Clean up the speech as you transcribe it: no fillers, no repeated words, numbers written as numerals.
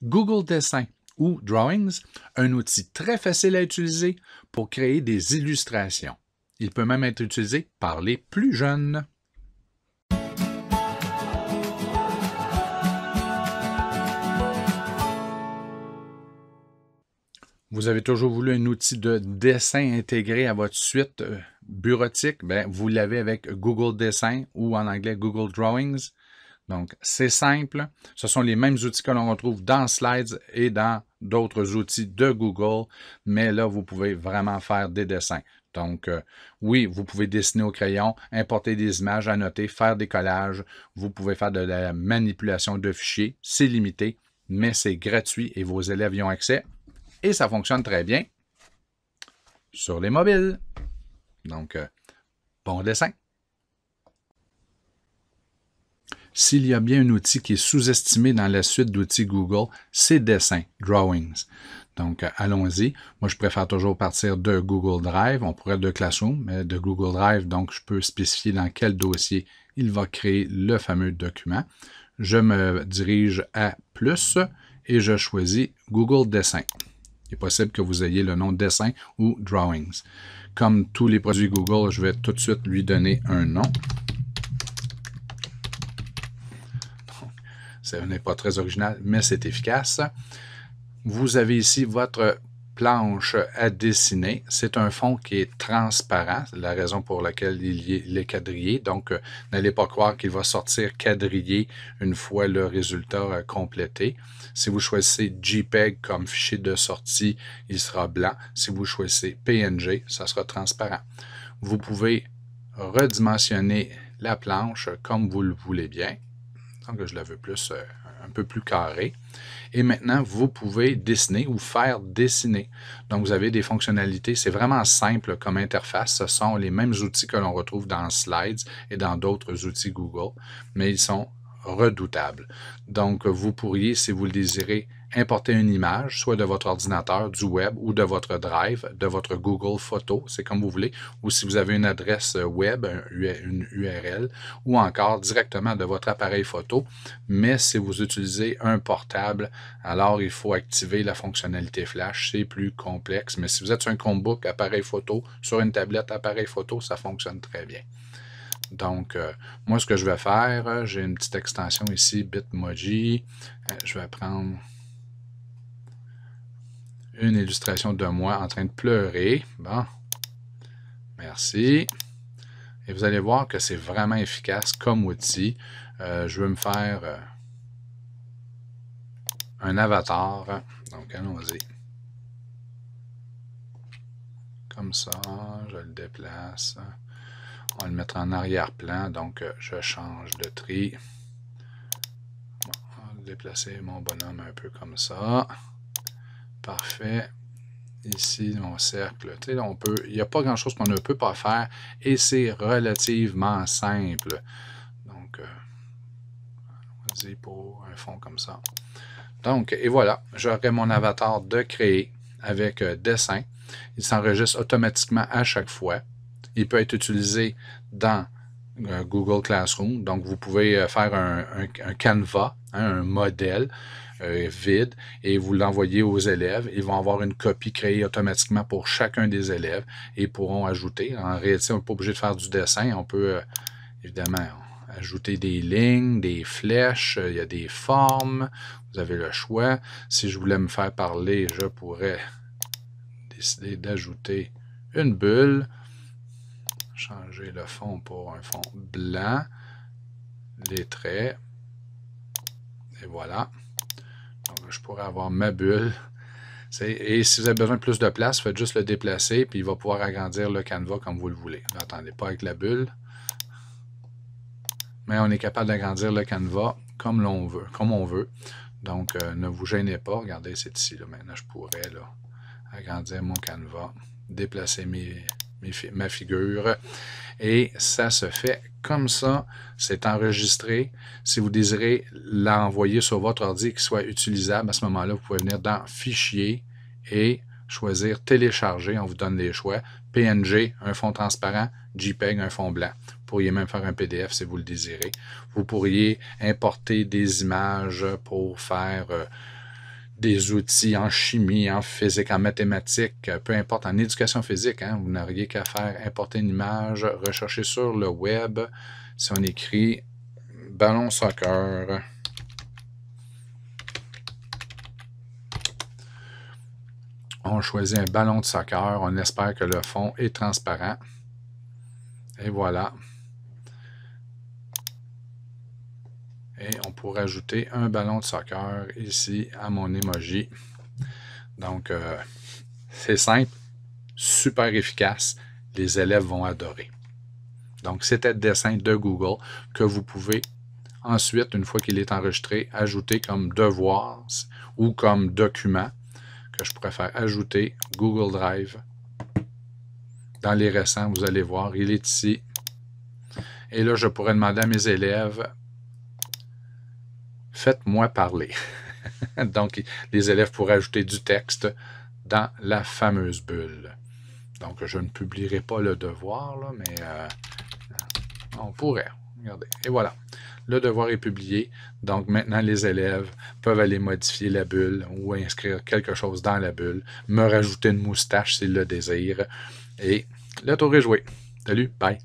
Google Dessin ou Drawings, un outil très facile à utiliser pour créer des illustrations. Il peut même être utilisé par les plus jeunes. Vous avez toujours voulu un outil de dessin intégré à votre suite bureautique? Bien, vous l'avez avec Google Dessin ou en anglais Google Drawings. Donc, c'est simple. Ce sont les mêmes outils que l'on retrouve dans Slides et dans d'autres outils de Google, mais là, vous pouvez vraiment faire des dessins. Donc, oui, vous pouvez dessiner au crayon, importer des images, annoter, faire des collages. Vous pouvez faire de la manipulation de fichiers. C'est limité, mais c'est gratuit et vos élèves y ont accès. Et ça fonctionne très bien sur les mobiles. Donc, bon dessin. S'il y a bien un outil qui est sous-estimé dans la suite d'outils Google, c'est Dessin, Drawings. Donc, allons-y. Moi, je préfère toujours partir de Google Drive. On pourrait de Classroom, mais de Google Drive, donc je peux spécifier dans quel dossier il va créer le fameux document. Je me dirige à plus et je choisis Google Dessin. Il est possible que vous ayez le nom Dessin ou Drawings. Comme tous les produits Google, je vais tout de suite lui donner un nom. Ce n'est pas très original, mais c'est efficace. Vous avez ici votre planche à dessiner. C'est un fond qui est transparent, c'est la raison pour laquelle il est quadrillé. Donc, n'allez pas croire qu'il va sortir quadrillé une fois le résultat complété. Si vous choisissez JPEG comme fichier de sortie, il sera blanc. Si vous choisissez PNG, ça sera transparent. Vous pouvez redimensionner la planche comme vous le voulez bien. Donc, je la veux plus, un peu plus carrée. Et maintenant, vous pouvez dessiner ou faire dessiner. Donc, vous avez des fonctionnalités. C'est vraiment simple comme interface. Ce sont les mêmes outils que l'on retrouve dans Slides et dans d'autres outils Google, mais ils sont redoutables. Donc, vous pourriez, si vous le désirez, importer une image, soit de votre ordinateur, du web ou de votre Drive, de votre Google Photos, c'est comme vous voulez, ou si vous avez une adresse web, une URL, ou encore directement de votre appareil photo. Mais si vous utilisez un portable, alors il faut activer la fonctionnalité flash, c'est plus complexe. Mais si vous êtes sur un Chromebook, appareil photo, sur une tablette, appareil photo, ça fonctionne très bien. Donc, moi, ce que je vais faire, j'ai une petite extension ici, Bitmoji. Je vais prendre une illustration de moi en train de pleurer. Bon, merci. Et vous allez voir que c'est vraiment efficace comme outil. Je veux me faire un avatar. Donc, allons-y. Comme ça, je le déplace. On va le mettre en arrière-plan. Donc, je change de tri. On va déplacer mon bonhomme un peu comme ça. Parfait. Ici, mon cercle. Tu sais, il n'y a pas grand-chose qu'on ne peut pas faire et c'est relativement simple. Donc, vas-y pour un fond comme ça. Donc, et voilà, j'aurai mon avatar de créer avec dessin. Il s'enregistre automatiquement à chaque fois. Il peut être utilisé dans Google Classroom. Donc, vous pouvez faire un canevas, un modèle vide, et vous l'envoyez aux élèves. Ils vont avoir une copie créée automatiquement pour chacun des élèves et pourront ajouter. En réalité, on n'est pas obligé de faire du dessin. On peut, évidemment, ajouter des lignes, des flèches, il y a des formes. Vous avez le choix. Si je voulais me faire parler, je pourrais décider d'ajouter une bulle. Changer le fond pour un fond blanc, les traits, et voilà. Donc, je pourrais avoir ma bulle. Et si vous avez besoin de plus de place, faites juste le déplacer, puis il va pouvoir agrandir le canevas comme vous le voulez. N'attendez pas avec la bulle. Mais on est capable d'agrandir le canevas comme on veut. Donc, ne vous gênez pas. Regardez, c'est ici. Là. Maintenant, je pourrais là, agrandir mon canevas, déplacer ma figure. Et ça se fait comme ça. C'est enregistré. Si vous désirez l'envoyer sur votre ordi et qu'il soit utilisable, à ce moment-là, vous pouvez venir dans Fichier et choisir Télécharger. On vous donne les choix. PNG, un fond transparent. JPEG, un fond blanc. Vous pourriez même faire un PDF si vous le désirez. Vous pourriez importer des images pour faire des outils en chimie, en physique, en mathématiques, peu importe, en éducation physique, hein, vous n'auriez qu'à faire importer une image, rechercher sur le web. Si on écrit ballon soccer, on choisit un ballon de soccer, on espère que le fond est transparent. Et voilà. Et on pourrait ajouter un ballon de soccer ici à mon emoji. Donc, c'est simple, super efficace. Les élèves vont adorer. Donc, c'était le dessin de Google que vous pouvez ensuite, une fois qu'il est enregistré, ajouter comme devoir ou comme document que je pourrais faire ajouter Google Drive. Dans les récents, vous allez voir, il est ici. Et là, je pourrais demander à mes élèves, faites-moi parler. Donc, les élèves pourraient ajouter du texte dans la fameuse bulle. Donc, je ne publierai pas le devoir, là, mais on pourrait. Regardez. Et voilà. Le devoir est publié. Donc, maintenant, les élèves peuvent aller modifier la bulle ou inscrire quelque chose dans la bulle, me rajouter une moustache s'ils le désirent. Et le tour est joué. Salut, bye.